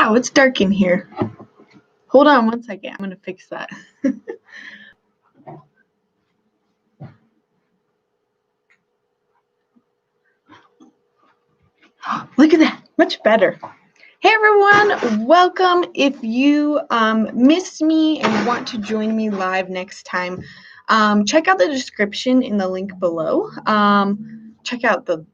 Wow, it's dark in here. Hold on one second. I'm going to fix that. Look at that. Much better. Hey everyone, welcome. If you missed me and want to join me live next time, check out the description in the link below. Check out the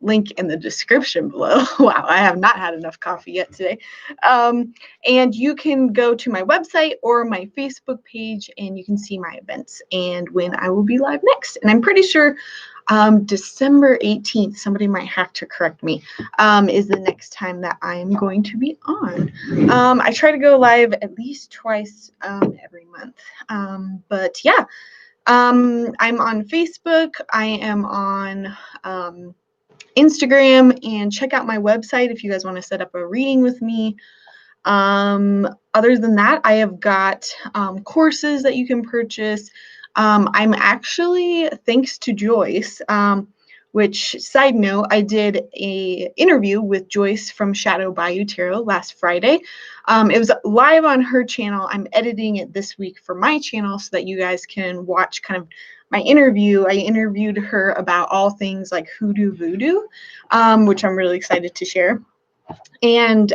link in the description below. Wow, I have not had enough coffee yet today. And you can go to my website or my Facebook page and you can see my events and when I will be live next. And I'm pretty sure December 18th, somebody might have to correct me, is the next time that I am going to be on. I try to go live at least twice every month. But yeah, I'm on Facebook. I am on Instagram, and check out my website if you guys want to set up a reading with me. Other than that, I have got courses that you can purchase. I'm actually, thanks to Joyce, which, side note, I did a interview with Joyce from Shadow Bayou Tarot last Friday. It was live on her channel. I'm editing it this week for my channel so that you guys can watch kind of my interview. I interviewed her about all things like hoodoo voodoo, which I'm really excited to share. And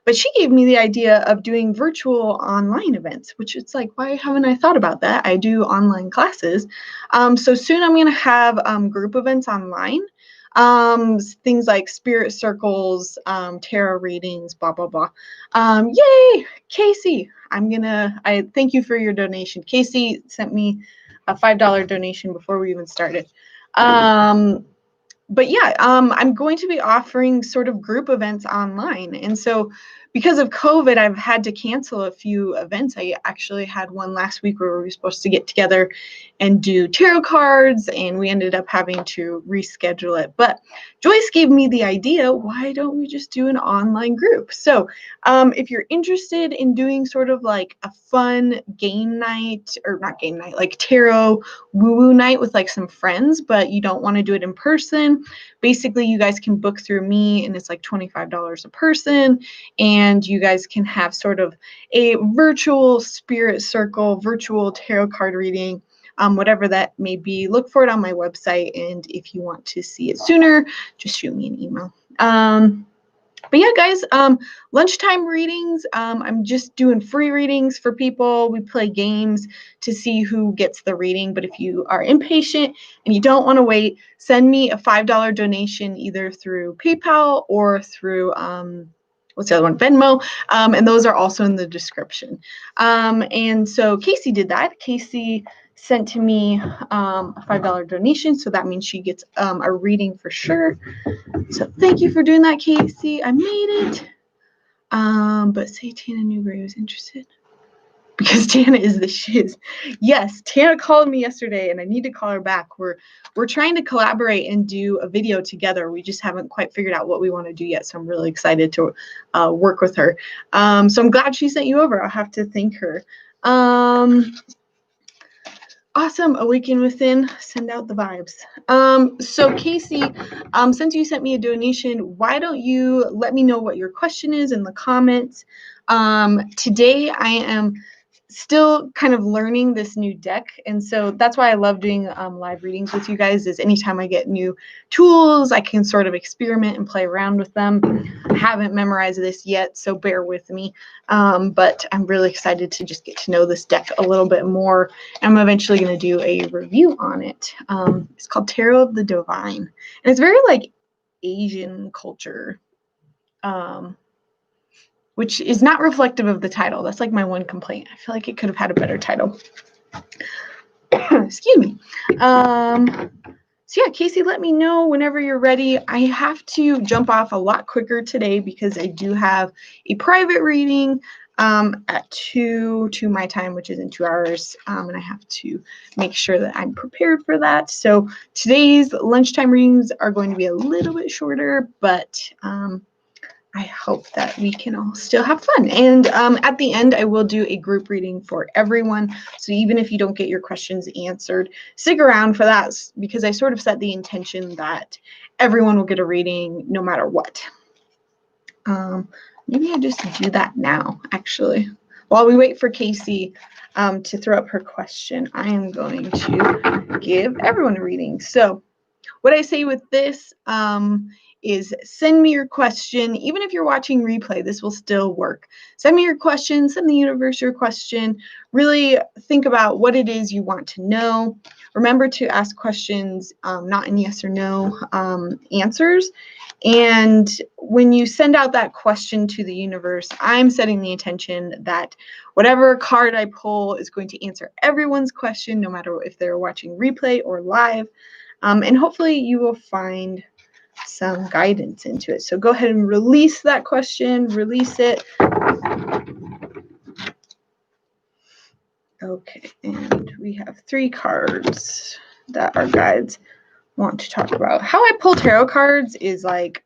but she gave me the idea of doing virtual online events, which it's like, why haven't I thought about that? I do online classes. So soon I'm going to have group events online, things like spirit circles, tarot readings, blah, blah, blah. Yay, Casey. I thank you for your donation. Casey sent me a $5 donation before we even started. But yeah, I'm going to be offering sort of group events online. And so because of COVID, I've had to cancel a few events. I actually had one last week where we were supposed to get together and do tarot cards, and we ended up having to reschedule it. But Joyce gave me the idea, why don't we just do an online group? So if you're interested in doing sort of like a fun game night, or not game night, like tarot woo-woo night with like some friends, but you don't want to do it in person, basically you guys can book through me and it's like $25 a person, and you guys can have sort of a virtual spirit circle, virtual tarot card reading, whatever that may be. Look for it on my website, and if you want to see it sooner, just shoot me an email. But yeah, guys, lunchtime readings, I'm just doing free readings for people. We play games to see who gets the reading. But if you are impatient and you don't want to wait, send me a $5 donation either through PayPal or through, what's the other one? Venmo. And those are also in the description. And so Casey did that. Casey sent to me a $5 donation. So that means she gets a reading for sure. So thank you for doing that, Casey. I made it. But say Tana Newberry was interested. Because Tana is the shiz. Yes, Tana called me yesterday and I need to call her back. We're trying to collaborate and do a video together. We just haven't quite figured out what we want to do yet. So I'm really excited to work with her. So I'm glad she sent you over. I'll have to thank her. Awesome. Awaken Within. Send out the vibes. So Casey, since you sent me a donation, why don't you let me know what your question is in the comments. Today I am still kind of learning this new deck, and so that's why I love doing live readings with you guys, is anytime I get new tools I can sort of experiment and play around with them. I haven't memorized this yet, so bear with me, but I'm really excited to just get to know this deck a little bit more. I'm eventually going to do a review on it. It's called Tarot of the Divine, and it's very like Asian culture, which is not reflective of the title. That's like my one complaint. I feel like it could have had a better title. Excuse me. So yeah, Casey, let me know whenever you're ready. I have to jump off a lot quicker today because I do have a private reading at 2 my time, which is in 2 hours. And I have to make sure that I'm prepared for that. So today's lunchtime readings are going to be a little bit shorter, but I hope that we can all still have fun. And at the end, I will do a group reading for everyone. So even if you don't get your questions answered, stick around for that, because I sort of set the intention that everyone will get a reading no matter what. Maybe I just do that now, actually. While we wait for Casey to throw up her question, I am going to give everyone a reading. So what I say with this is send me your question. Even if you're watching replay, this will still work. Send me your question, send the universe your question. Really think about what it is you want to know. Remember to ask questions not in yes or no answers. And when you send out that question to the universe, I'm setting the intention that whatever card I pull is going to answer everyone's question, no matter if they're watching replay or live. And hopefully you will find some guidance into it. So go ahead and release that question, release it. Okay, and we have 3 cards that our guides want to talk about. How I pull tarot cards is like,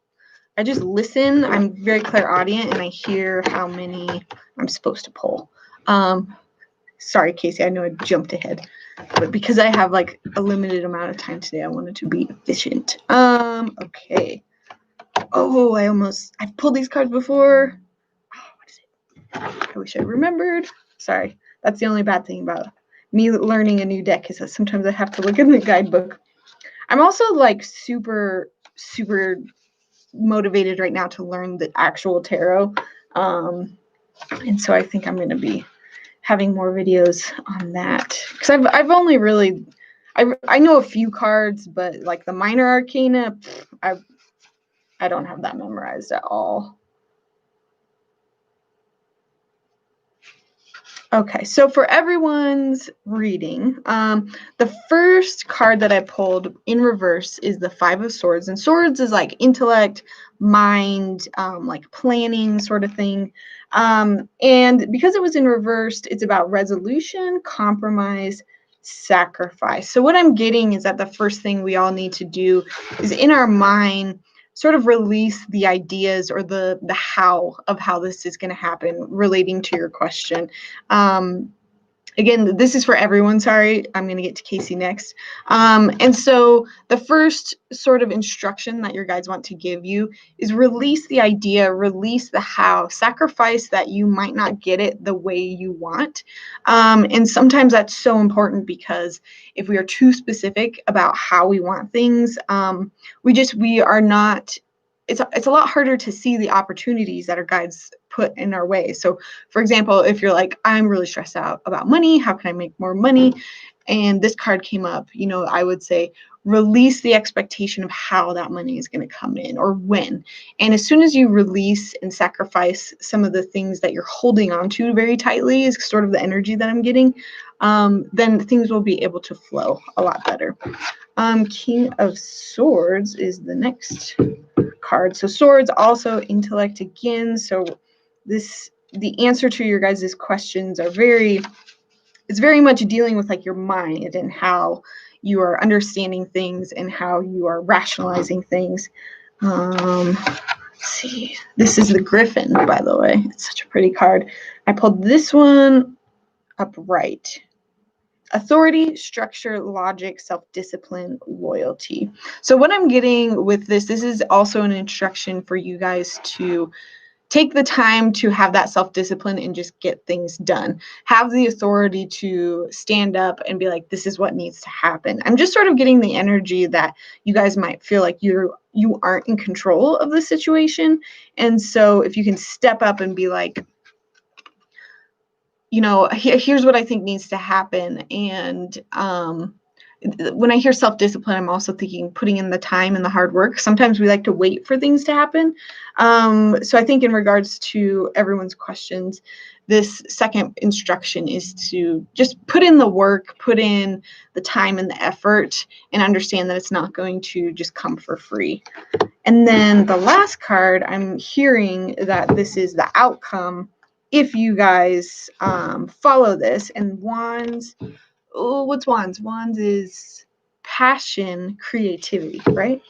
I just listen. I'm very clairaudient and I hear how many I'm supposed to pull. Sorry, Casey, I know I jumped ahead, but because I have like a limited amount of time today, I wanted to be efficient. Okay. Oh, I've pulled these cards before. Oh, what is it? I wish I remembered. Sorry. That's the only bad thing about me learning a new deck is that sometimes I have to look in the guidebook. I'm also like super, super motivated right now to learn the actual tarot. And so I think I'm going to be having more videos on that. Because I've only really, I know a few cards, but like the minor arcana, I don't have that memorized at all. Okay, so for everyone's reading, the first card that I pulled in reverse is the 5 of Swords. And Swords is like intellect, mind, like planning sort of thing. And because it was in reverse, it's about resolution, compromise, sacrifice. So what I'm getting is that the first thing we all need to do is in our mind sort of release the ideas or the how of how this is going to happen relating to your question. Again, this is for everyone. Sorry, I'm going to get to Casey next. And so the first sort of instruction that your guides want to give you is release the idea, release the how, sacrifice that you might not get it the way you want. And sometimes that's so important because if we are too specific about how we want things, we are not. It's a lot harder to see the opportunities that our guides put in our way. So for example, if you're like, I'm really stressed out about money, how can I make more money? And this card came up, I would say, release the expectation of how that money is going to come in or when. And as soon as you release and sacrifice some of the things that you're holding on to very tightly is sort of the energy that I'm getting, then things will be able to flow a lot better. King of Swords is the next card. So Swords, also intellect again. So the answer to your guys' questions it's very much dealing with like your mind and how you are understanding things and how you are rationalizing things. Let's see. This is the Griffin, by the way. It's such a pretty card. I pulled this one upright. Authority, structure, logic, self-discipline, loyalty. So what I'm getting with this is also an instruction for you guys to take the time to have that self-discipline and just get things done. Have the authority to stand up and be like, this is what needs to happen. I'm just sort of getting the energy that you guys might feel like you aren't in control of the situation. And so if you can step up and be like, here's what I think needs to happen. And when I hear self-discipline, I'm also thinking putting in the time and the hard work. Sometimes we like to wait for things to happen. So I think in regards to everyone's questions, this second instruction is to just put in the work, put in the time and the effort, and understand that it's not going to just come for free. And then the last card, I'm hearing that this is the outcome if you guys follow this. And Wands, what's Wands? Wands is passion, creativity, right?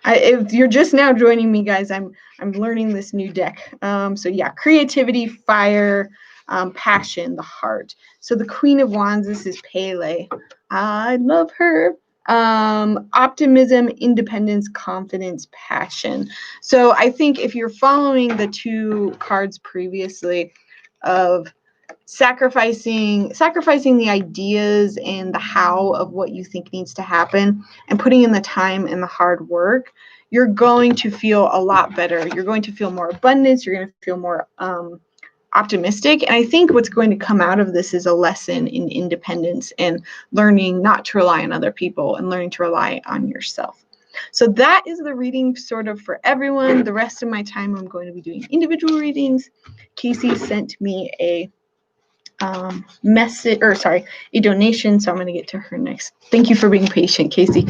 If you're just now joining me, guys, I'm learning this new deck. So yeah, creativity, fire, passion, the heart. So the Queen of Wands, this is Pele. I love her. Optimism, independence, confidence, passion. So I think if you're following the two cards previously of sacrificing the ideas and the how of what you think needs to happen and putting in the time and the hard work, you're going to feel a lot better. You're going to feel more abundance. You're going to feel more optimistic. And I think what's going to come out of this is a lesson in independence and learning not to rely on other people and learning to rely on yourself. So that is the reading sort of for everyone. The rest of my time, I'm going to be doing individual readings. Casey sent me a a donation, so I'm going to get to her next. Thank you for being patient, Casey.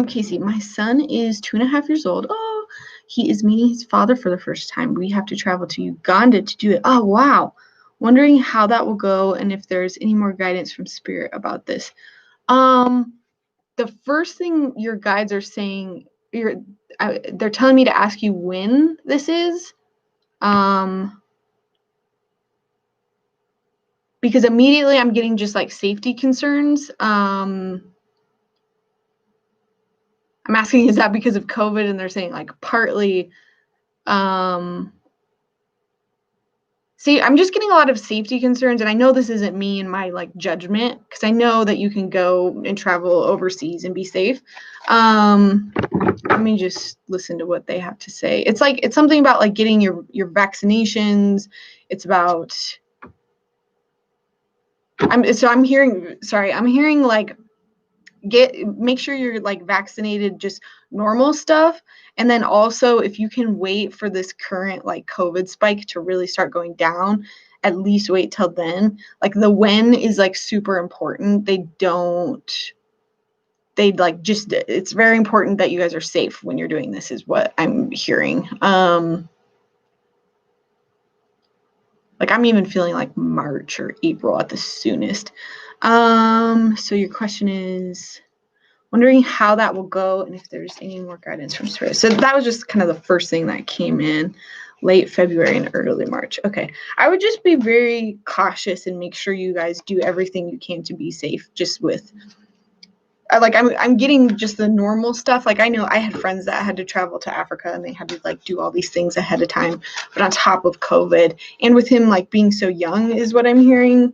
Casey, my son is 2.5 years old. Oh, he is meeting his father for the first time. We have to travel to Uganda to do it. Oh, wow. Wondering how that will go and if there's any more guidance from Spirit about this. The first thing your guides are saying, they're telling me to ask you when this is. Because immediately I'm getting just like safety concerns. I'm asking, is that because of COVID? And they're saying like partly. See, I'm just getting a lot of safety concerns, and I know this isn't me and my like judgment, because I know that you can go and travel overseas and be safe. Let me just listen to what they have to say. It's something about like getting your vaccinations. It's about. I'm hearing like make sure you're like vaccinated, just normal stuff. And then also if you can wait for this current like COVID spike to really start going down, at least wait till then. Like the when is like super important. It's very important that you guys are safe when you're doing this, is what I'm hearing. Like I'm even feeling like March or April at the soonest. So your question is wondering how that will go and if there's any more guidance from Spirit. So that was just kind of the first thing that came in late February and early March. Okay. I would just be very cautious and make sure you guys do everything you can to be safe, just with I'm getting just the normal stuff. Like I know I had friends that had to travel to Africa and they had to like do all these things ahead of time, but on top of COVID and with him like being so young is what I'm hearing.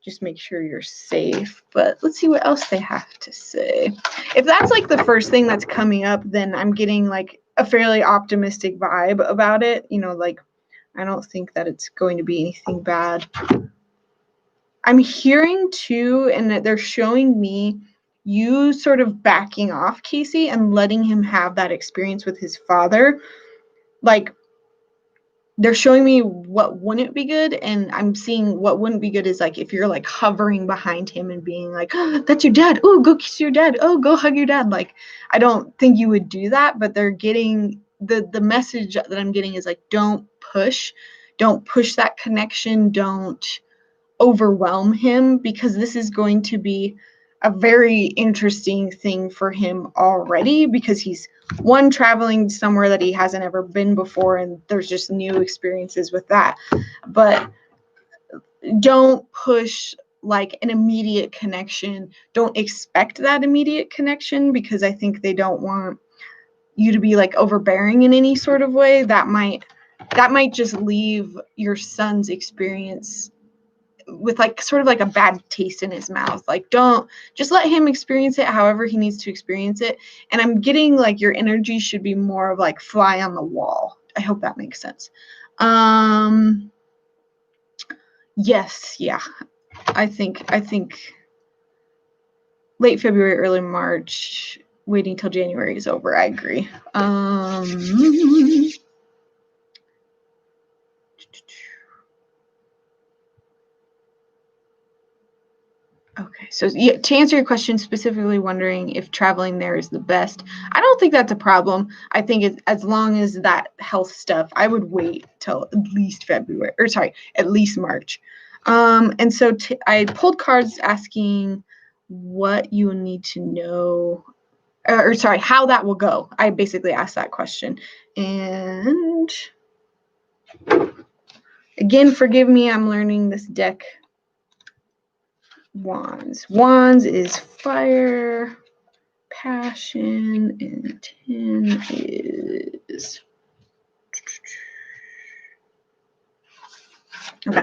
Just make sure you're safe. But let's see what else they have to say. If that's like the first thing that's coming up, then I'm getting like a fairly optimistic vibe about it. Like I don't think that it's going to be anything bad. I'm hearing too, and that they're showing me you sort of backing off Casey and letting him have that experience with his father. Like they're showing me what wouldn't be good, and I'm seeing what wouldn't be good is like if you're like hovering behind him and being like, oh, that's your dad. Oh, go kiss your dad. Oh, go hug your dad. Like I don't think you would do that, but they're getting the message that I'm getting is like don't push that connection, don't overwhelm him, because this is going to be a very interesting thing for him already, because he's traveling somewhere that he hasn't ever been before, and there's just new experiences with that. But don't push like an immediate connection. Don't expect that immediate connection, because I think they don't want you to be like overbearing in any sort of way. That might just leave your son's experience with like sort of like a bad taste in his mouth. Like don't just let him experience it however he needs to experience it. And I'm getting like your energy should be more of like fly on the wall. I hope that makes sense. Yes, yeah. I think late February, early March, waiting till January is over. I agree. Okay, so yeah, to answer your question, specifically wondering if traveling there is the best, I don't think that's a problem. I think as long as that health stuff, I would wait till at least at least March. And so I pulled cards asking what you need to know, how that will go. I basically asked that question. And again, forgive me, I'm learning this deck. Wands is fire. passion, and 10 is... Okay.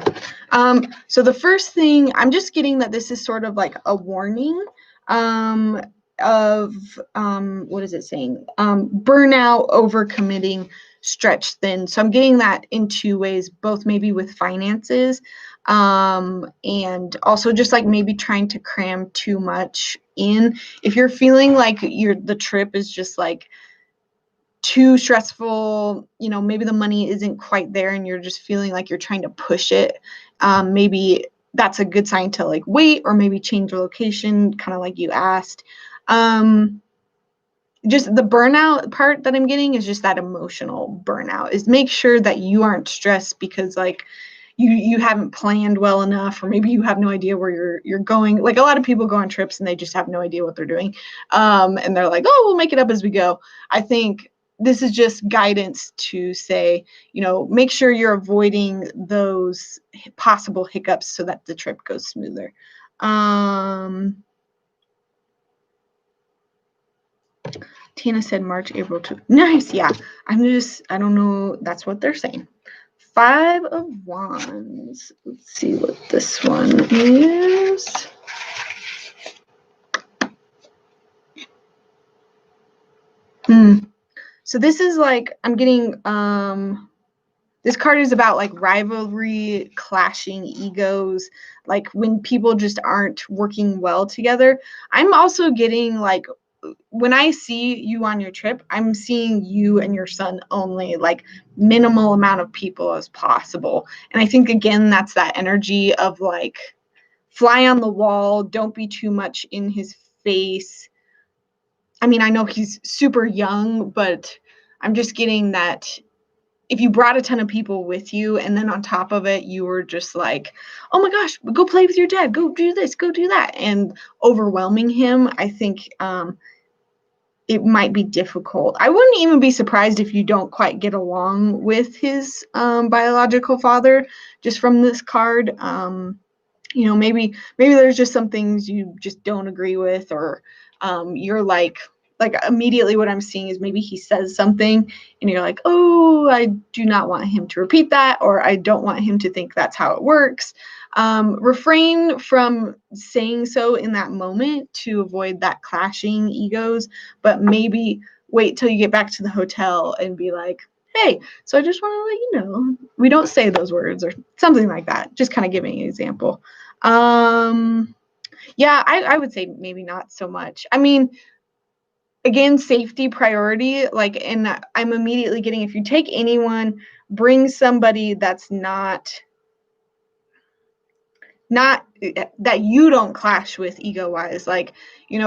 So the first thing, I'm just getting that this is sort of like a warning of, what is it saying? Burnout, overcommitting, stretched thin. So I'm getting that in two ways, both maybe with finances, and also just like maybe trying to cram too much in. If you're feeling like the trip is just like too stressful, maybe the money isn't quite there and you're just feeling like you're trying to push it, maybe that's a good sign to like wait, or maybe change your location, kind of like you asked. Just the burnout part that I'm getting is just that emotional burnout, is make sure that you aren't stressed because like you haven't planned well enough, or maybe you have no idea where you're going. Like a lot of people go on trips and they just have no idea what they're doing, and they're like, oh, we'll make it up as we go. I think this is just guidance to say, make sure you're avoiding those possible hiccups so that the trip goes smoother. Tina said March, April 2. Nice. Yeah. I don't know. That's what they're saying. 5 of Wands. Let's see what this one is. So this is like, I'm getting, this card is about like rivalry, clashing egos, like when people just aren't working well together. I'm also getting like, when I see you on your trip, I'm seeing you and your son only, like minimal amount of people as possible. And I think, again, that's that energy of like fly on the wall, don't be too much in his face. I mean, I know he's super young, but I'm just getting that if you brought a ton of people with you and then on top of it, you were just like, oh my gosh, go play with your dad, go do this, go do that, and overwhelming him, I think it might be difficult. I wouldn't even be surprised if you don't quite get along with his biological father, just from this card. Maybe there's just some things you just don't agree with, or you're like immediately what I'm seeing is maybe he says something and you're like, oh, I do not want him to repeat that, or I don't want him to think that's how it works. Refrain from saying so in that moment to avoid that clashing egos, but maybe wait till you get back to the hotel and be like, hey, so I just want to let you know, we don't say those words, or something like that. Just kind of giving an example. Yeah, I would say maybe not so much. I mean, again, safety priority, like, and I'm immediately getting, if you take anyone, bring somebody that's not that you don't clash with ego-wise, like,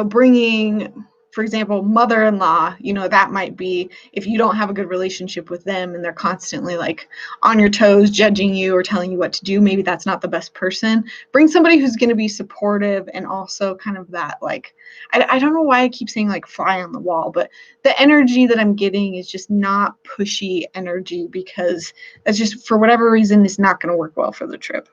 bringing, for example, mother-in-law, that might be, if you don't have a good relationship with them and they're constantly like on your toes, judging you or telling you what to do, maybe that's not the best person. Bring somebody who's going to be supportive and also kind of that, like, I don't know why I keep saying like fly on the wall, but the energy that I'm getting is just not pushy energy, because that's just, for whatever reason, is not going to work well for the trip.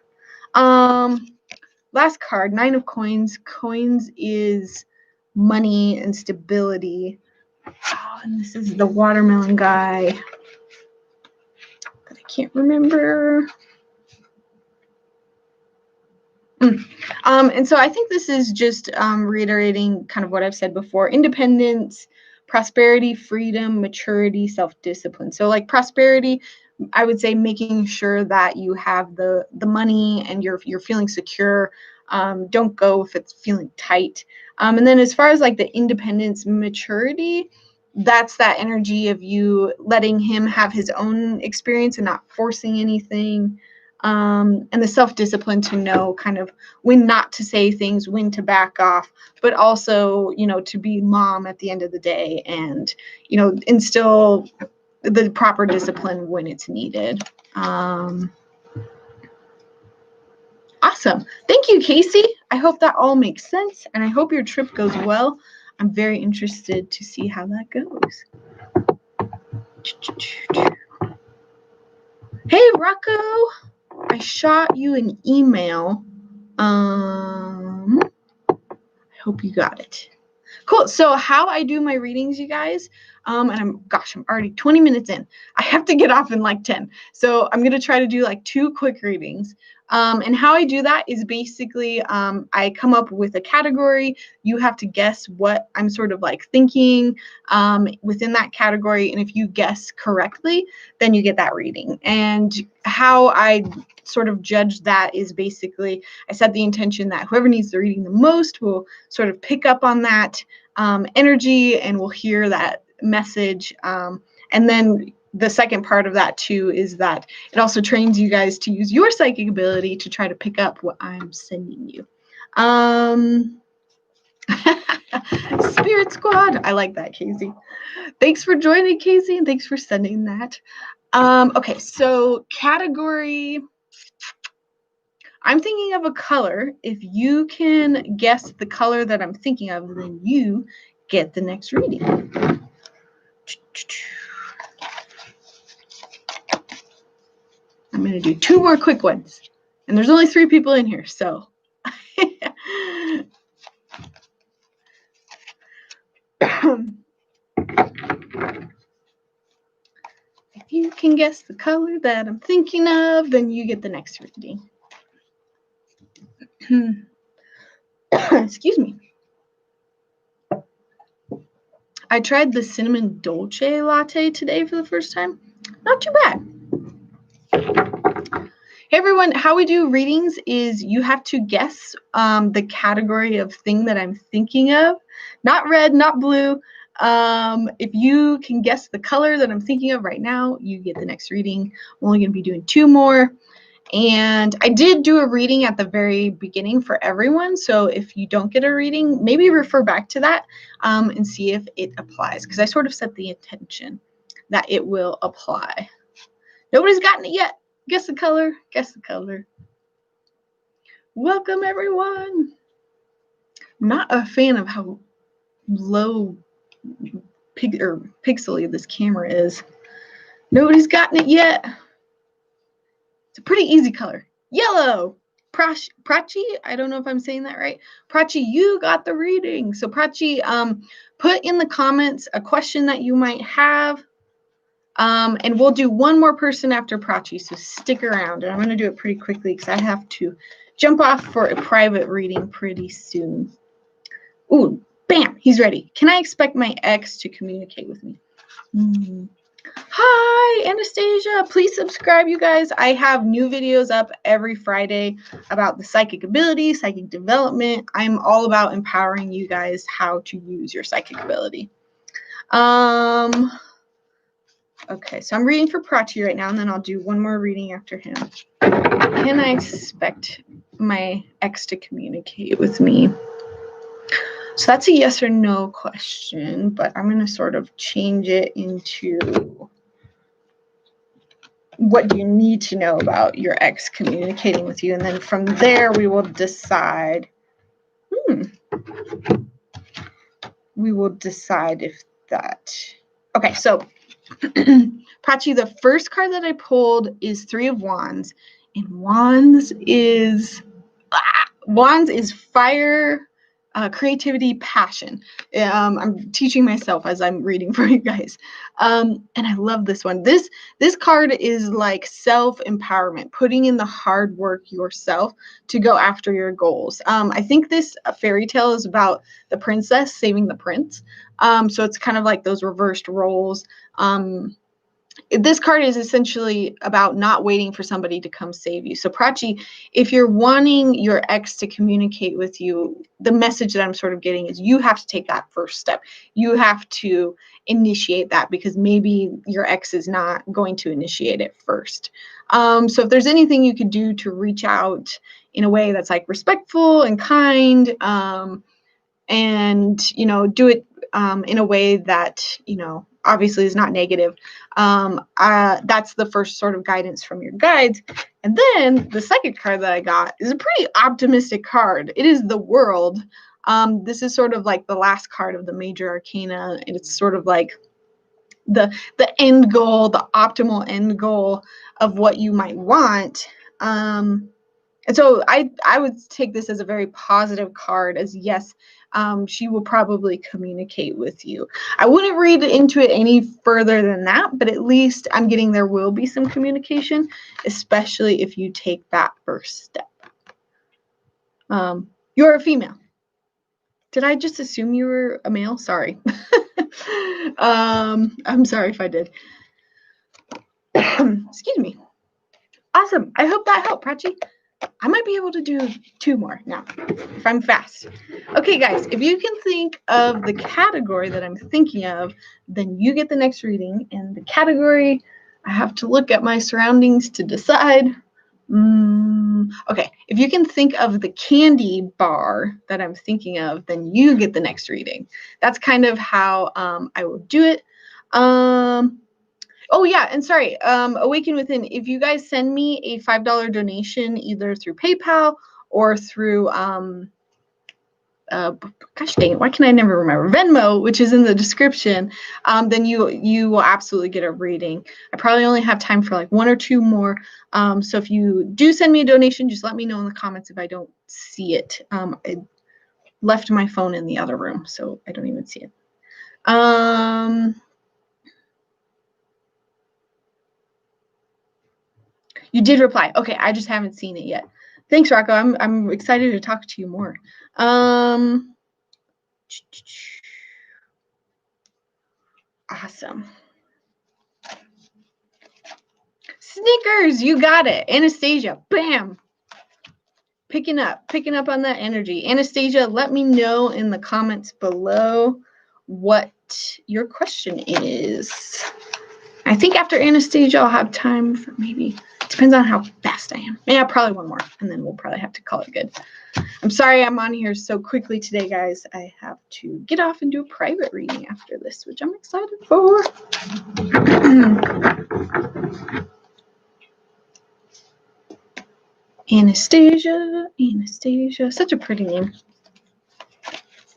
Last card, 9 of Coins. Coins is money and stability. Oh, and this is the watermelon guy that I can't remember. And so I think this is just reiterating kind of what I've said before: independence, prosperity, freedom, maturity, self-discipline. So like prosperity, I would say making sure that you have the money and you're feeling secure. Don't go if it's feeling tight. And then as far as like the independence, maturity, that's that energy of you letting him have his own experience and not forcing anything. And the self-discipline to know kind of when not to say things, when to back off, but also, to be mom at the end of the day and, instill the proper discipline when it's needed. Awesome. Thank you, Casey. I hope that all makes sense, and I hope your trip goes well. I'm very interested to see how that goes. Hey, Rocco. I shot you an email. I hope you got it. Cool. So how I do my readings, you guys, and I'm already 20 minutes in. I have to get off in like 10. So I'm going to try to do like 2 quick readings. And how I do that is basically I come up with a category. You have to guess what I'm sort of like thinking within that category. And if you guess correctly, then you get that reading. And how I sort of judge that is basically I set the intention that whoever needs the reading the most will sort of pick up on that energy and will hear that message. And then the second part of that too is that it also trains you guys to use your psychic ability to try to pick up what I'm sending you. Spirit Squad. I like that, Casey. Thanks for joining, Casey, and thanks for sending that. Okay, so category. I'm thinking of a color. If you can guess the color that I'm thinking of, then you get the next reading. I'm going to do 2 more quick ones. And there's only 3 people in here, so. If you can guess the color that I'm thinking of, then you get the next reading. Excuse me. I tried the cinnamon dolce latte today for the first time. Not too bad. Hey everyone, how we do readings is you have to guess the category of thing that I'm thinking of. Not red, not blue. If you can guess the color that I'm thinking of right now, you get the next reading. I'm only going to be doing 2 more. And I did do a reading at the very beginning for everyone. So if you don't get a reading, maybe refer back to that and see if it applies. Because I sort of set the intention that it will apply. Nobody's gotten it yet. Guess the color. Guess the color. Welcome, everyone. I'm not a fan of how low pixely this camera is. Nobody's gotten it yet. It's a pretty easy color. Yellow. Prachi, I don't know if I'm saying that right. Prachi, you got the reading. So Prachi, put in the comments a question that you might have. And we'll do 1 more person after Prachi, so stick around. And I'm going to do it pretty quickly because I have to jump off for a private reading pretty soon. Ooh, bam, he's ready. Can I expect my ex to communicate with me? Hi, Anastasia. Please subscribe, you guys. I have new videos up every Friday about the psychic ability, psychic development. I'm all about empowering you guys how to use your psychic ability. Okay, so I'm reading for Prachi right now, and then I'll do 1 more reading after him. Can I expect my ex to communicate with me? So that's a yes or no question, but I'm going to sort of change it into what do you need to know about your ex communicating with you, and then from there we will decide. We will decide if that. Okay, so Prachi, the first card that I pulled is 3 of Wands, and Wands is fire, creativity, passion. I'm teaching myself as I'm reading for you guys, and I love this one. This card is like self-empowerment, putting in the hard work yourself to go after your goals. I think this fairy tale is about the princess saving the prince. So it's kind of like those reversed roles. This card is essentially about not waiting for somebody to come save you. So Prachi, if you're wanting your ex to communicate with you, the message that I'm sort of getting is you have to take that first step. You have to initiate that because maybe your ex is not going to initiate it first. So if there's anything you could do to reach out in a way that's like respectful and kind, and, do it in a way that, obviously is not negative. That's the first sort of guidance from your guides. And then the second card that I got is a pretty optimistic card. It is the World. This is sort of like the last card of the major arcana, and it's sort of like the end goal, the optimal end goal of what you might want. And so I would take this as a very positive card, as yes, she will probably communicate with you. I wouldn't read into it any further than that, but at least I'm getting there will be some communication, especially if you take that first step. You're a female. Did I just assume you were a male? Sorry. I'm sorry if I did. Excuse me. Awesome. I hope that helped, Prachi. I might be able to do 2 more now if I'm fast. Okay, guys, if you can think of the category that I'm thinking of, then you get the next reading. And the category, I have to look at my surroundings to decide. Okay, if you can think of the candy bar that I'm thinking of, then you get the next reading. That's kind of how I will do it. Oh yeah, and sorry, Awaken Within, if you guys send me a $5 donation either through PayPal or through gosh dang it, why can I never remember? Venmo, which is in the description, then you will absolutely get a reading. I probably only have time for like 1 or 2 more. So if you do send me a donation, just let me know in the comments if I don't see it. I left my phone in the other room, so I don't even see it. You did reply. Okay, I just haven't seen it yet. Thanks, Rocco. I'm excited to talk to you more. Awesome. Snickers, you got it. Anastasia, bam. Picking up on that energy. Anastasia, let me know in the comments below what your question is. I think after Anastasia, I'll have time for maybe, depends on how fast I am. Yeah, probably 1 more, and then we'll probably have to call it good. I'm sorry I'm on here so quickly today, guys. I have to get off and do a private reading after this, which I'm excited for. Anastasia, such a pretty name.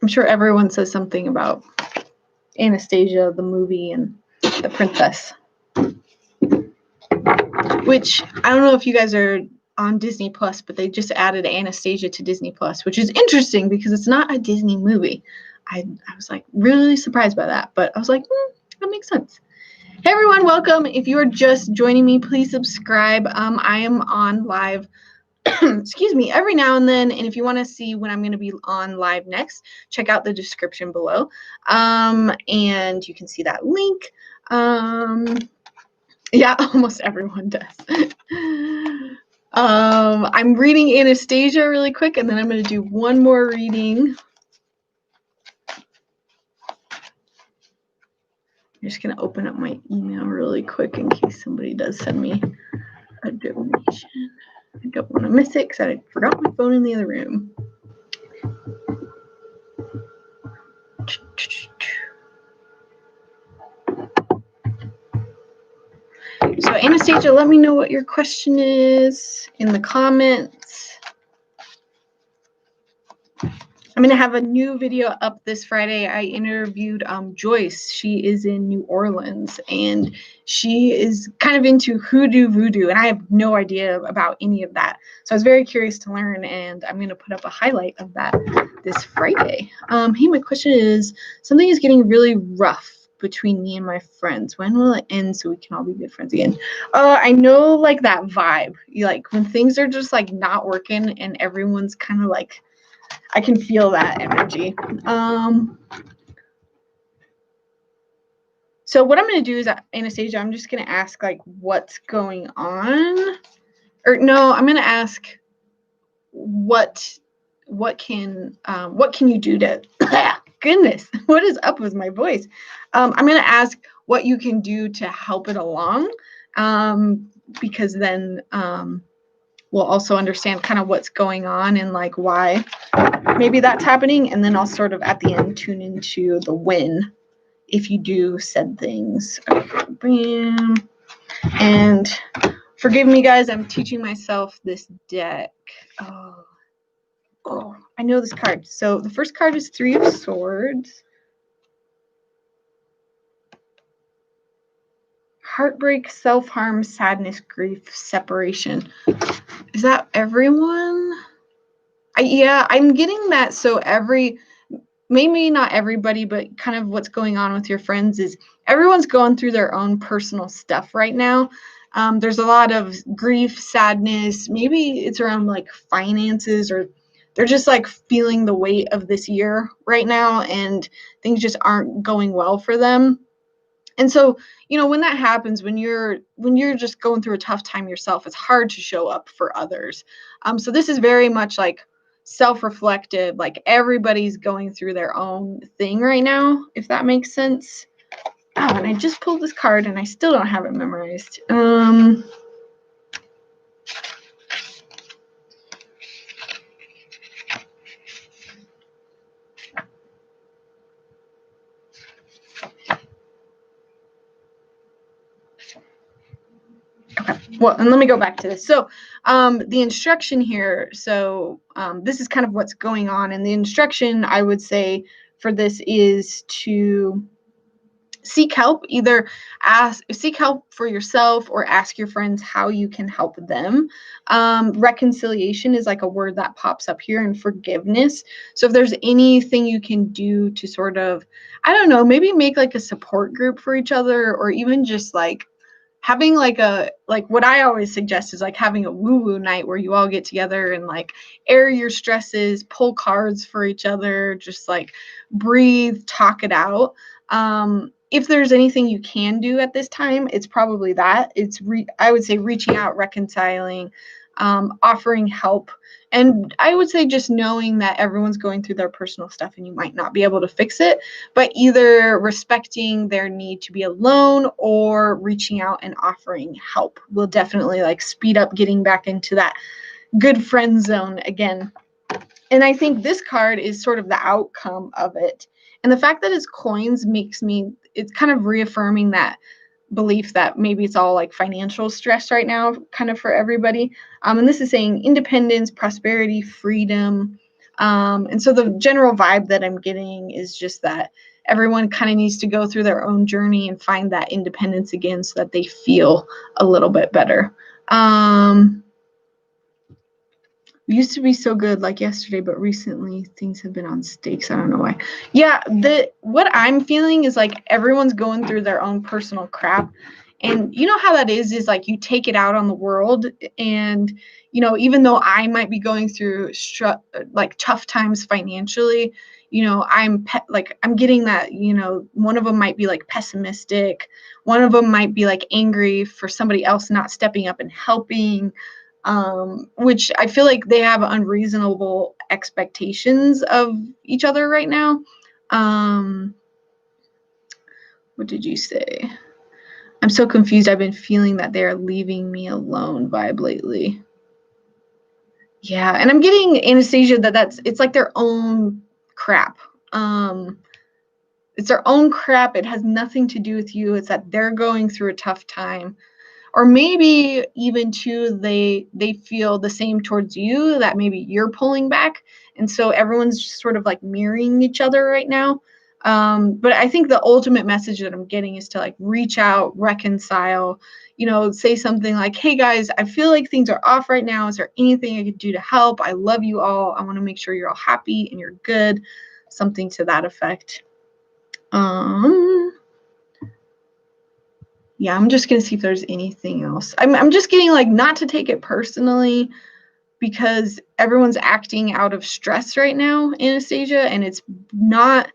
I'm sure everyone says something about Anastasia, the movie, and the princess. Which, I don't know if you guys are on Disney Plus, but they just added Anastasia to Disney Plus, which is interesting because it's not a Disney movie. I was like really surprised by that, but I was like, that makes sense. Hey everyone, welcome. If you are just joining me, please subscribe. I am on live excuse me, every now and then. And if you want to see when I'm going to be on live next, check out the description below. And you can see that link. Yeah, almost everyone does. I'm reading Anastasia really quick, and then I'm going to do 1 more reading. I'm just going to open up my email really quick in case somebody does send me a donation. I don't want to miss it because I forgot my phone in the other room. So Anastasia, let me know what your question is in the comments. I'm going to have a new video up this Friday. I interviewed Joyce. She is in New Orleans, and she is kind of into hoodoo voodoo, and I have no idea about any of that. So I was very curious to learn, and I'm going to put up a highlight of that this Friday. Hey, my question is, something is getting really rough between me and my friends. When will it end so we can all be good friends again? I know, like, that vibe. You like when things are just like not working and everyone's kind of like, I can feel that energy. So what I'm going to do is, Anastasia, I'm just going to ask like what's going on, or no, I'm going to ask what can you do to goodness, what is up with my voice? I'm going to ask what you can do to help it along, because then we'll also understand kind of what's going on and like why maybe that's happening, and then I'll sort of at the end tune into the win if you do said things. Okay, bam. And forgive me, guys, I'm teaching myself this deck. Oh, I know this card. So the first card is 3 of Swords. Heartbreak, self-harm, sadness, grief, separation. Is that everyone? Yeah, I'm getting that. So maybe not everybody, but kind of what's going on with your friends is everyone's going through their own personal stuff right now. There's a lot of grief, sadness. Maybe it's around like finances, or they're just like feeling the weight of this year right now, and things just aren't going well for them. And so, when that happens, when you're just going through a tough time yourself, it's hard to show up for others. So this is very much like self-reflective, like everybody's going through their own thing right now, if that makes sense. Oh, and I just pulled this card and I still don't have it memorized. Okay, well, and let me go back to this. So the instruction here, this is kind of what's going on. And the instruction, I would say, for this is to seek help. Either seek help for yourself or ask your friends how you can help them. Reconciliation is like a word that pops up here, and forgiveness. So if there's anything you can do to sort of, I don't know, maybe make like a support group for each other, or even just like having like what I always suggest is like having a woo-woo night where you all get together and like air your stresses, pull cards for each other, just like breathe, talk it out. If there's anything you can do at this time, it's probably that. I would say reaching out, reconciling, offering help. And I would say just knowing that everyone's going through their personal stuff and you might not be able to fix it, but either respecting their need to be alone or reaching out and offering help will definitely like speed up getting back into that good friend zone again. And I think this card is sort of the outcome of it. And the fact that it's coins it's kind of reaffirming that belief that maybe it's all like financial stress right now, kind of for everybody. And this is saying independence, prosperity, freedom. And so the general vibe that I'm getting is just that everyone kind of needs to go through their own journey and find that independence again so that they feel a little bit better. We used to be so good like yesterday, but recently things have been on stakes. I don't know why. Yeah, what I'm feeling is like everyone's going through their own personal crap. And you know how that is like you take it out on the world. And, even though I might be going through like tough times financially, I'm getting that, one of them might be like pessimistic. One of them might be like angry for somebody else not stepping up and helping. Which I feel like they have unreasonable expectations of each other right now. What did you say? I'm so confused. I've been feeling that they're leaving me alone vibe lately. Yeah, and I'm getting Anastasia it's like their own crap. It's their own crap. It has nothing to do with you. It's that they're going through a tough time. Or maybe even too, they feel the same towards you, that maybe you're pulling back. And so everyone's just sort of like mirroring each other right now. But I think the ultimate message that I'm getting is to like reach out, reconcile, say something like, hey guys, I feel like things are off right now. Is there anything I could do to help? I love you all. I want to make sure you're all happy and you're good. Something to that effect. Yeah, I'm just going to see if there's anything else. I'm just getting like not to take it personally because everyone's acting out of stress right now, Anastasia, and it's not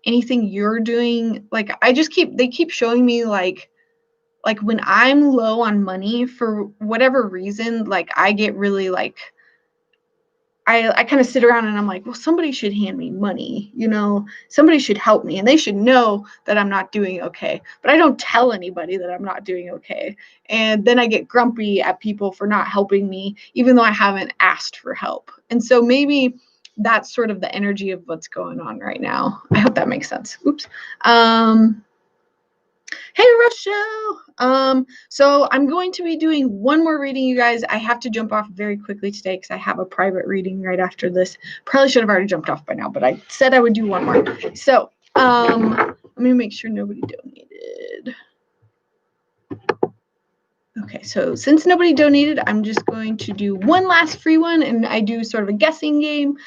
anything you're doing. Like they keep showing me like when I'm low on money for whatever reason, like I get really like I kind of sit around and I'm like, well, somebody should hand me money, somebody should help me, and they should know that I'm not doing okay. But I don't tell anybody that I'm not doing okay. And then I get grumpy at people for not helping me, even though I haven't asked for help. And so maybe that's sort of the energy of what's going on right now. I hope that makes sense. Oops. Hey, Rochelle. So I'm going to be doing one more reading, you guys. I have to jump off very quickly today because I have a private reading right after this. Probably should have already jumped off by now, but I said I would do one more. So let me make sure nobody donated. Okay, so since nobody donated, I'm just going to do one last free one, and I do sort of a guessing game.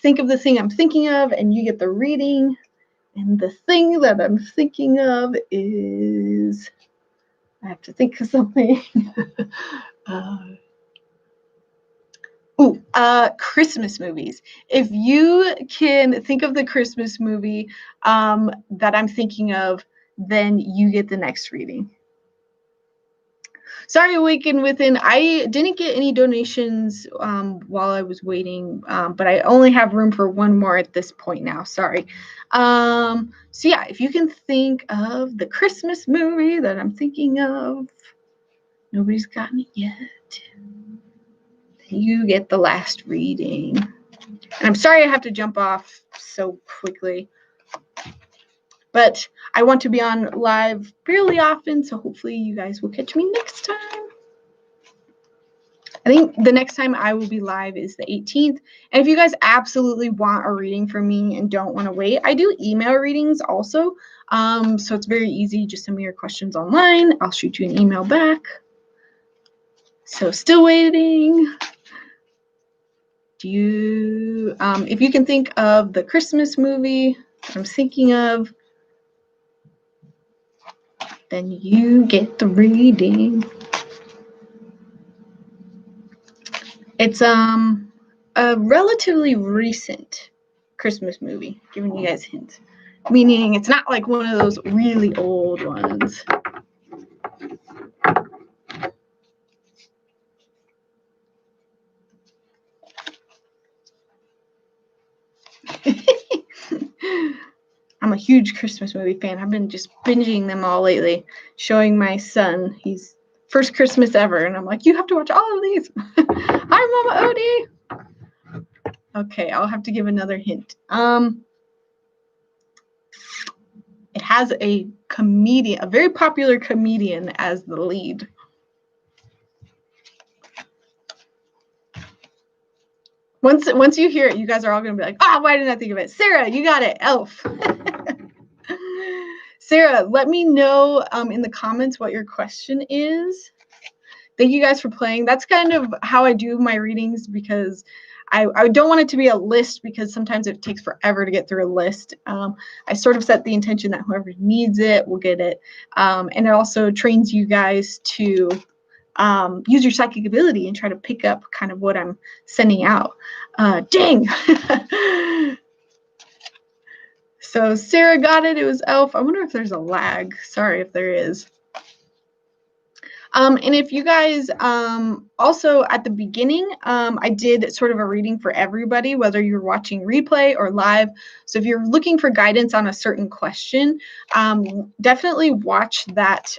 think of the thing I'm thinking of, and you get the reading. And the thing that I'm thinking of is, I have to think of something. Christmas movies. If you can think of the Christmas movie that I'm thinking of, then you get the next reading. Sorry, Awaken Within. I didn't get any donations while I was waiting, but I only have room for one more at this point now. Sorry. So yeah, if you can think of the Christmas movie that I'm thinking of, nobody's gotten it yet. You get the last reading. And I'm sorry I have to jump off so quickly, but I want to be on live fairly often, so hopefully you guys will catch me next time. I think the next time I will be live is the 18th. And if you guys absolutely want a reading from me and don't want to wait, I do email readings also. So it's very easy. Just send me your questions online. I'll shoot you an email back. So still waiting. If you can think of the Christmas movie that I'm thinking of, then you get the reading. It's a relatively recent Christmas movie, giving you guys hints. Meaning it's not like one of those really old ones. I'm a huge Christmas movie fan. I've been just binging them all lately, showing my son. He's first Christmas ever, and I'm like, you have to watch all of these. Hi, Mama Odie. Okay, I'll have to give another hint. It has a comedian, a very popular comedian as the lead. Once you hear it, you guys are all going to be like, why didn't I think of it? Sarah, you got it. Elf. Sarah, let me know in the comments what your question is. Thank you guys for playing. That's kind of how I do my readings, because I don't want it to be a list, because sometimes it takes forever to get through a list. I sort of set the intention that whoever needs it will get it. And it also trains you guys to use your psychic ability and try to pick up kind of what I'm sending out. Dang! So Sarah got it. It was Elf. I wonder if there's a lag. Sorry if there is. And if you guys, also at the beginning, I did sort of a reading for everybody, whether you're watching replay or live. So if you're looking for guidance on a certain question, definitely watch that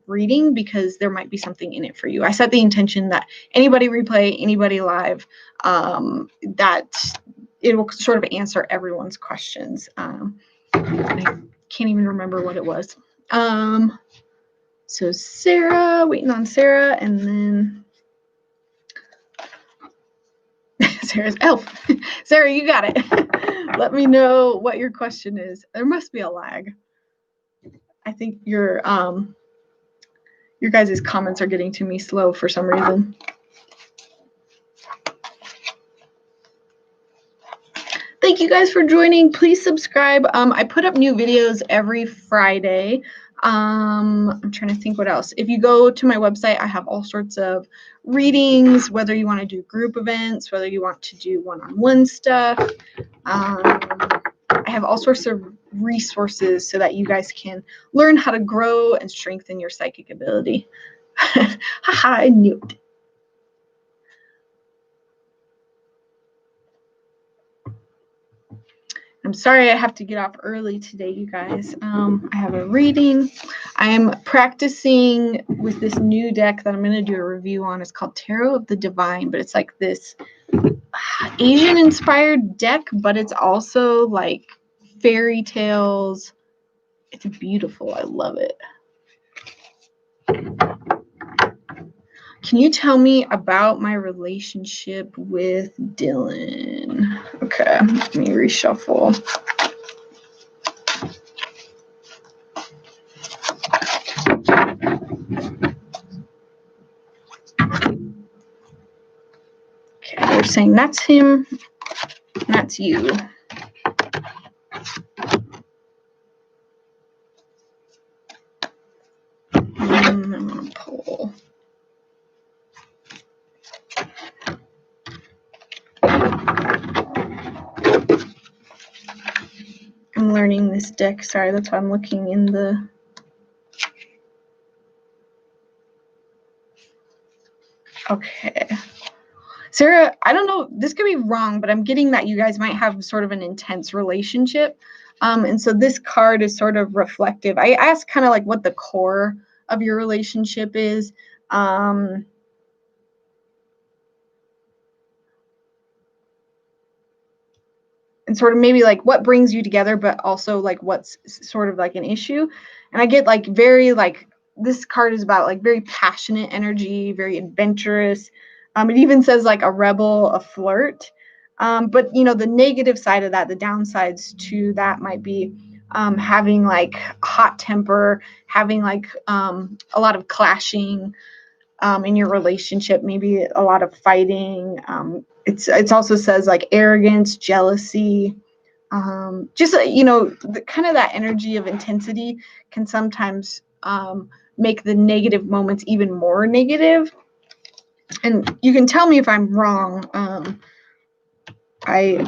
reading, because there might be something in it for you. I set the intention that anybody replay, anybody live, that it will sort of answer everyone's questions. I can't even remember what it was. So Sarah, waiting on Sarah, and then Sarah's Elf. Sarah, you got it. Let me know what your question is. There must be a lag. I think your guys' comments are getting to me slow for some reason. Thank you guys for joining. Please subscribe. I put up new videos every Friday. I'm trying to think what else. If you go to my website, I have all sorts of readings, whether you want to do group events, whether you want to do one-on-one stuff. I have all sorts of resources so that you guys can learn how to grow and strengthen your psychic ability. Haha, I knew it. I'm sorry I have to get off early today, you guys. I have a reading. I am practicing with this new deck that I'm going to do a review on. It's called Tarot of the Divine, but it's like this Asian-inspired deck, but it's also like fairy tales. It's beautiful. I love it. Can you tell me about my relationship with Dylan? Okay, let me reshuffle. Okay, they're saying that's him. that's you. I'm going to pull. I'm learning this deck. Sorry, that's why I'm looking in the... Okay. Sarah, I don't know, this could be wrong, but I'm getting that you guys might have sort of an intense relationship. And so this card is sort of reflective. I asked kind of like what the core of your relationship is. And sort of maybe like what brings you together, but also like what's sort of like an issue. And I get like very like, this card is about like very passionate energy, very adventurous. It even says like a rebel, a flirt. But you know, the negative side of that, the downsides to that might be having like a hot temper, having like a lot of clashing in your relationship, maybe a lot of fighting. It also says like arrogance, jealousy, just you know, kind of that energy of intensity can sometimes make the negative moments even more negative. And you can tell me if I'm wrong. I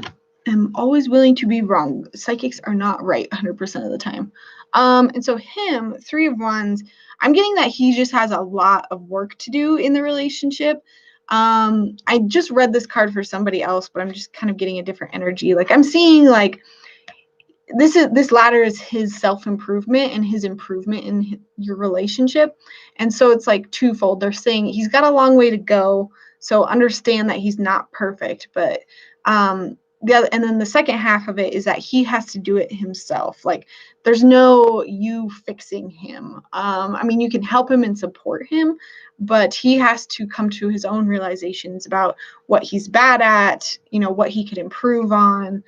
am always willing to be wrong. Psychics are not right 100% of the time. And so him, 3 of Wands, I'm getting that he just has a lot of work to do in the relationship. I just read this card for somebody else, but I'm just kind of getting a different energy. Like I'm seeing like this ladder is his self-improvement and his improvement in your relationship. And so it's like twofold. They're saying he's got a long way to go. So understand that he's not perfect, but and then the second half of it is that he has to do it himself. Like there's no you fixing him. I mean, you can help him and support him, but he has to come to his own realizations about what he's bad at, you know, what he could improve on.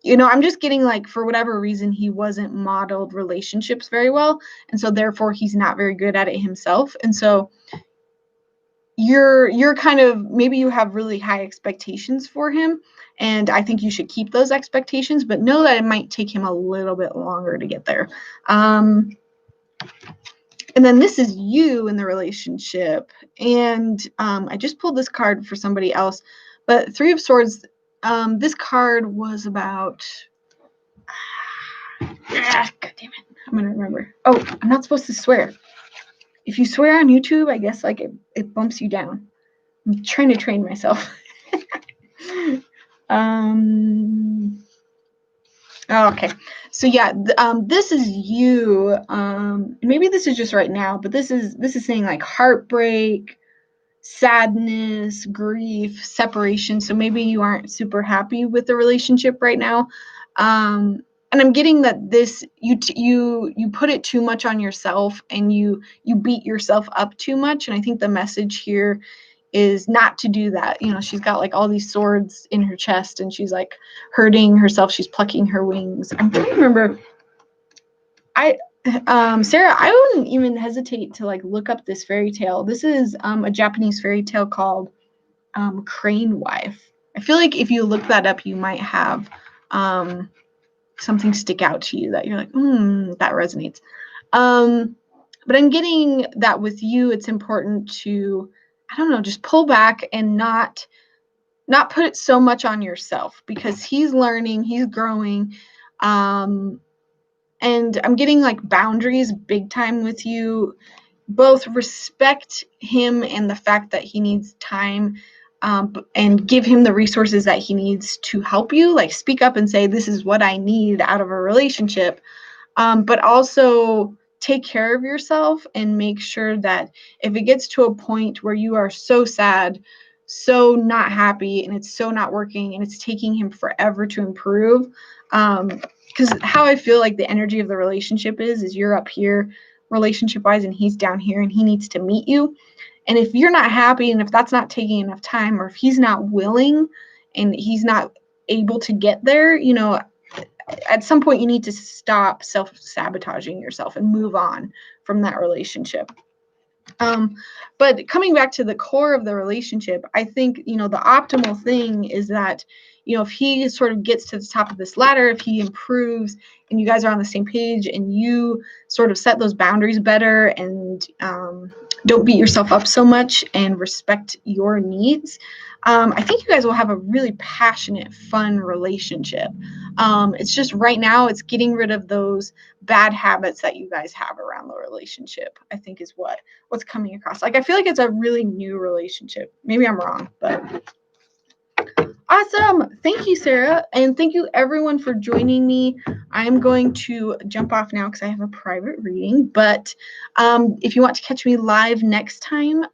You know, I'm just getting like, for whatever reason, he wasn't modeled relationships very well. And so therefore he's not very good at it himself. And so you're kind of, maybe you have really high expectations for him. And I think you should keep those expectations, but know that it might take him a little bit longer to get there. And then this is you in the relationship. And I just pulled this card for somebody else, but 3 of Swords, this card was about, God damn it, I'm gonna remember. Oh, I'm not supposed to swear. If you swear on YouTube, I guess like it bumps you down. I'm trying to train myself. Okay, so yeah, this is you. Maybe this is just right now, but this is saying like heartbreak, sadness, grief, separation. So maybe you aren't super happy with the relationship right now. And I'm getting that this you put it too much on yourself and you beat yourself up too much. And I think the message here is not to do that. You know, she's got like all these swords in her chest and she's like hurting herself. She's plucking her wings. I'm trying to remember. Sarah, I wouldn't even hesitate to like look up this fairy tale. This is a Japanese fairy tale called Crane Wife. I feel like if you look that up, you might have something stick out to you that you're like, that resonates. But I'm getting that with you, it's important to, I don't know, just pull back and not put it so much on yourself, because he's learning, he's growing. And I'm getting like boundaries big time with you. Both respect him and the fact that he needs time, and give him the resources that he needs to help you. Like speak up and say, this is what I need out of a relationship. But also take care of yourself and make sure that if it gets to a point where you are so sad, so not happy, and it's so not working and it's taking him forever to improve, because how I feel like the energy of the relationship is you're up here relationship wise and he's down here and he needs to meet you. And if you're not happy and if that's not taking enough time, or if he's not willing and he's not able to get there, you know, at some point you need to stop self-sabotaging yourself and move on from that relationship. But coming back to the core of the relationship, I think, the optimal thing is that, if he sort of gets to the top of this ladder, if he improves and you guys are on the same page and you sort of set those boundaries better and don't beat yourself up so much and respect your needs, I think you guys will have a really passionate, fun relationship. It's just right now, it's getting rid of those bad habits that you guys have around the relationship, I think is what's coming across. Like, I feel like it's a really new relationship. Maybe I'm wrong, but awesome. Thank you, Sarah. And thank you everyone for joining me. I'm going to jump off now because I have a private reading, but if you want to catch me live next time,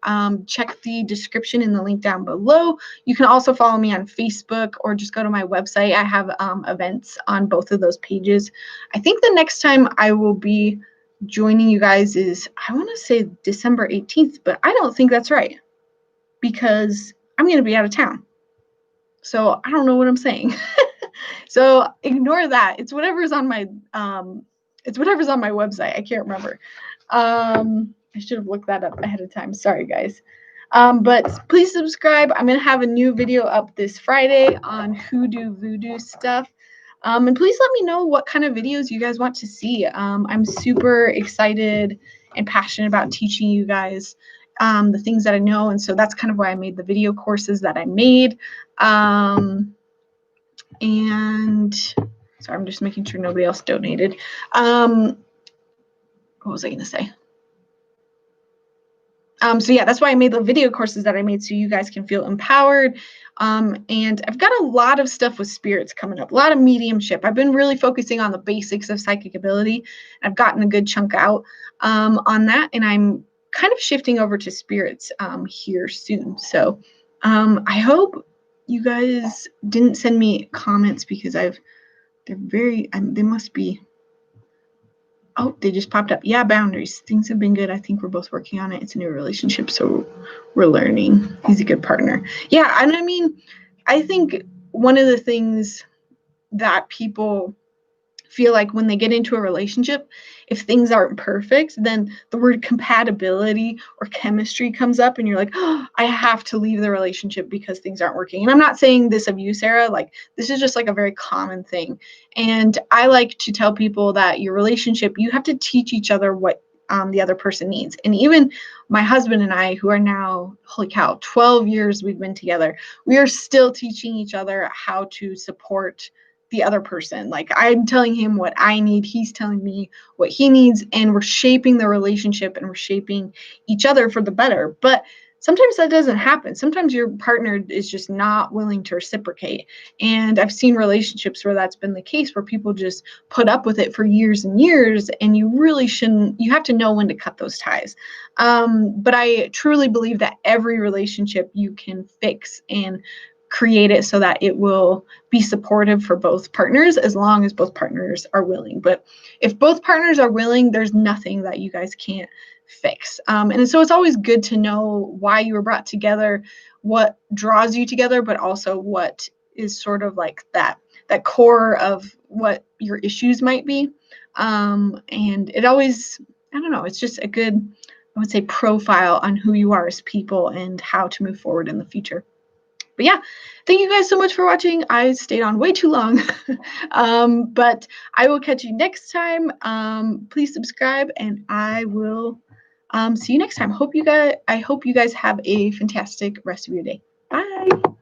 check the description in the link down below. You can also follow me on Facebook or just go to my website. I have events on both of those pages. I think the next time I will be joining you guys is, I want to say December 18th, but I don't think that's right because I'm going to be out of town. So I don't know what I'm saying. So ignore that. It's whatever's on my website. I can't remember. I should have looked that up ahead of time. Sorry, guys. But please subscribe. I'm going to have a new video up this Friday on hoodoo voodoo stuff. And please let me know what kind of videos you guys want to see. I'm super excited and passionate about teaching you guys the things that I know. And so that's kind of why I made the video courses that I made. And sorry, I'm just making sure nobody else donated. What was I going to say? So yeah, that's why I made the video courses that I made so you guys can feel empowered. And I've got a lot of stuff with spirits coming up, a lot of mediumship. I've been really focusing on the basics of psychic ability. I've gotten a good chunk out on that, and I'm kind of shifting over to spirits here soon. So I hope you guys didn't send me comments because they must be. Oh, they just popped up. Yeah, boundaries. Things have been good. I think we're both working on it. It's a new relationship, so we're learning. He's a good partner. Yeah, and I mean, I think one of the things that people feel like when they get into a relationship, if things aren't perfect, then the word compatibility or chemistry comes up and you're like, oh, I have to leave the relationship because things aren't working. And I'm not saying this of you, Sarah, like this is just like a very common thing. And I like to tell people that your relationship, you have to teach each other what the other person needs. And even my husband and I, who are now, holy cow, 12 years we've been together, we are still teaching each other how to support the other person. Like, I'm telling him what I need, he's telling me what he needs, and we're shaping the relationship and we're shaping each other for the better. But sometimes that doesn't happen. Sometimes your partner is just not willing to reciprocate. And I've seen relationships where that's been the case, where people just put up with it for years and years, and you really shouldn't. You have to know when to cut those ties. But I truly believe that every relationship you can fix and create it so that it will be supportive for both partners, as long as both partners are willing. But if both partners are willing, there's nothing that you guys can't fix. And so it's always good to know why you were brought together, what draws you together, but also what is sort of like that core of what your issues might be. And it always, I don't know, it's just a good, I would say, profile on who you are as people and how to move forward in the future. But yeah, thank you guys so much for watching. I stayed on way too long, but I will catch you next time. Please subscribe, and I will see you next time. I hope you guys have a fantastic rest of your day. Bye.